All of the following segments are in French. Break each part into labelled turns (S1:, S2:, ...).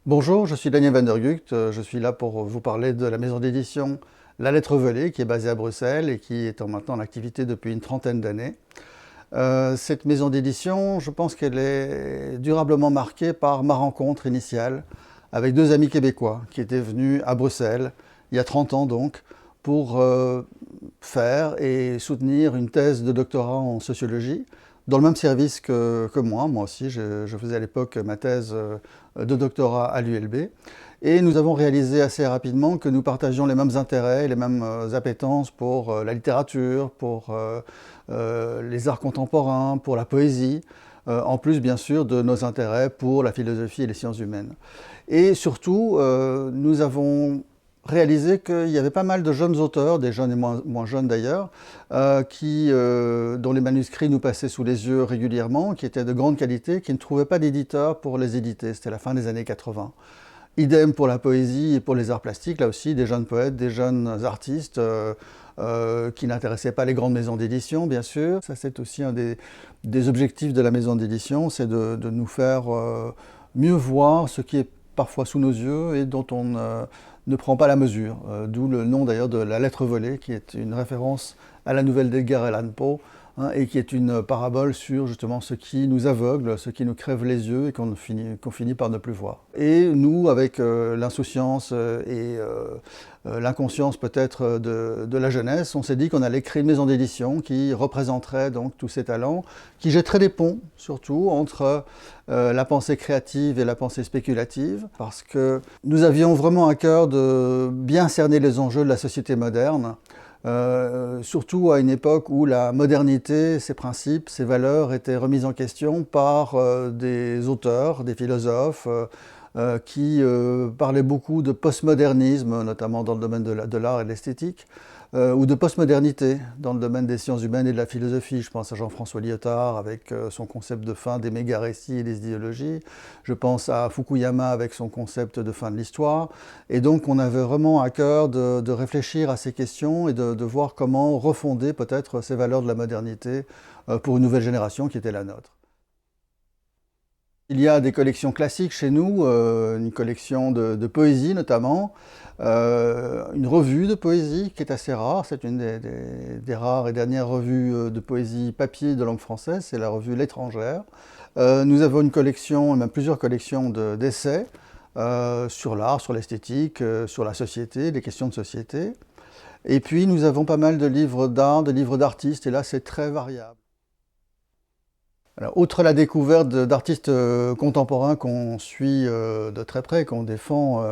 S1: Bonjour, je suis Daniel van der Gucht. Je suis là pour vous parler de la maison d'édition La Lettre Volée, qui est basée à Bruxelles et qui est maintenant en activité depuis une trentaine d'années. Cette maison d'édition, je pense qu'elle est durablement marquée par ma rencontre initiale avec deux amis québécois qui étaient venus à Bruxelles, il y a 30 ans donc, pour faire et soutenir une thèse de doctorat en sociologie dans le même service que moi. Moi aussi, je faisais à l'époque ma thèse de doctorat à l'ULB. Et nous avons réalisé assez rapidement que nous partagions les mêmes intérêts, les mêmes appétences pour la littérature, pour les arts contemporains, pour la poésie, en plus bien sûr de nos intérêts pour la philosophie et les sciences humaines. Et surtout, nous avons réalisé qu'il y avait pas mal de jeunes auteurs, des jeunes et moins jeunes d'ailleurs, dont les manuscrits nous passaient sous les yeux régulièrement, qui étaient de grande qualité, qui ne trouvaient pas d'éditeurs pour les éditer. C'était la fin des années 80. Idem pour la poésie et pour les arts plastiques, là aussi, des jeunes poètes, des jeunes artistes qui n'intéressaient pas les grandes maisons d'édition, bien sûr. Ça, c'est aussi un des objectifs de la maison d'édition, c'est de nous faire mieux voir ce qui est parfois sous nos yeux et dont on ne prend pas la mesure. D'où le nom d'ailleurs de La Lettre Volée, qui est une référence à la nouvelle d'Edgar Allan Poe, et qui est une parabole sur justement ce qui nous aveugle, ce qui nous crève les yeux et qu'on finit par ne plus voir. Et nous, avec l'insouciance et l'inconscience peut-être de la jeunesse, on s'est dit qu'on allait créer une maison d'édition qui représenterait donc tous ces talents, qui jetterait des ponts surtout entre la pensée créative et la pensée spéculative, parce que nous avions vraiment à cœur de bien cerner les enjeux de la société moderne, surtout à une époque où la modernité, ses principes, ses valeurs étaient remises en question par des auteurs, des philosophes qui parlaient beaucoup de postmodernisme, notamment dans le domaine de l'art et de l'esthétique, ou de postmodernité dans le domaine des sciences humaines et de la philosophie. Je pense à Jean-François Lyotard avec son concept de fin des méga-récits et des idéologies. Je pense à Fukuyama avec son concept de fin de l'histoire. Et donc on avait vraiment à cœur de réfléchir à ces questions et de voir comment refonder peut-être ces valeurs de la modernité pour une nouvelle génération qui était la nôtre. Il y a des collections classiques chez nous, une collection de poésie notamment, une revue de poésie qui est assez rare, c'est une des rares et dernières revues de poésie papier de langue française, c'est la revue L'Étrangère. Nous avons une collection, même plusieurs collections d'essais sur l'art, sur l'esthétique, sur la société, des questions de société. Et puis nous avons pas mal de livres d'art, de livres d'artistes, et là c'est très variable. Alors, outre la découverte d'artistes contemporains qu'on suit de très près, qu'on défend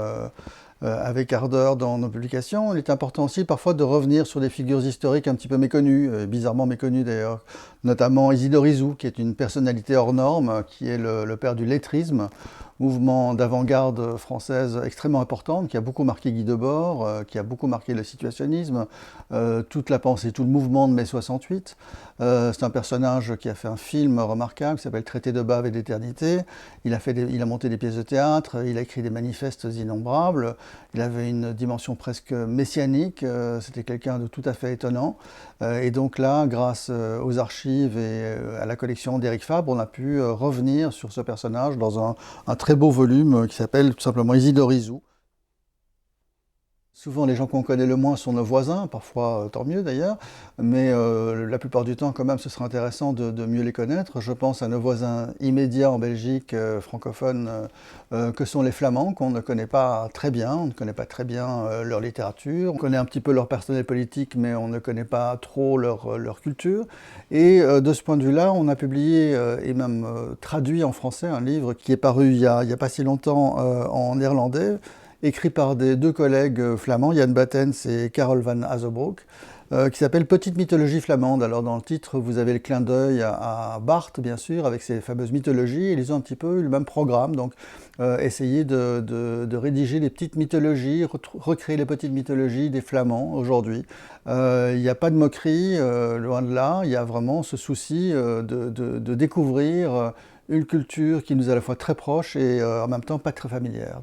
S1: avec ardeur dans nos publications, il est important aussi parfois de revenir sur des figures historiques un petit peu méconnues, bizarrement méconnues d'ailleurs, notamment Isidore Isou, qui est une personnalité hors norme, qui est le père du lettrisme, mouvement d'avant-garde française extrêmement importante, qui a beaucoup marqué Guy Debord, qui a beaucoup marqué le situationnisme, toute la pensée, tout le mouvement de mai 68. C'est un personnage qui a fait un film remarquable qui s'appelle Traité de Bave et d'éternité. Il a monté des pièces de théâtre, il a écrit des manifestes innombrables. Il avait une dimension presque messianique, c'était quelqu'un de tout à fait étonnant. Et donc là, grâce aux archives et à la collection d'Éric Fabre, on a pu revenir sur ce personnage dans un très beau volume qui s'appelle tout simplement Isidore Isou. Souvent, les gens qu'on connaît le moins sont nos voisins, parfois tant mieux d'ailleurs, mais la plupart du temps, quand même, ce serait intéressant de mieux les connaître. Je pense à nos voisins immédiats en Belgique, francophones, que sont les Flamands, qu'on ne connaît pas très bien. On ne connaît pas très bien leur littérature. On connaît un petit peu leur personnel politique, mais on ne connaît pas trop leur culture. Et de ce point de vue-là, on a publié et même traduit en français un livre qui est paru il y a pas si longtemps en néerlandais, écrit par deux collègues flamands, Jan Battens et Karel van Hazebroek, qui s'appelle Petite mythologie flamande. Alors dans le titre, vous avez le clin d'œil à Barthes, bien sûr, avec ses fameuses mythologies, et ils ont un petit peu eu le même programme, donc essayer de rédiger les petites mythologies, recréer les petites mythologies des Flamands aujourd'hui. Il n'y a pas de moquerie, loin de là, il y a vraiment ce souci de découvrir une culture qui nous est à la fois très proche et en même temps pas très familière.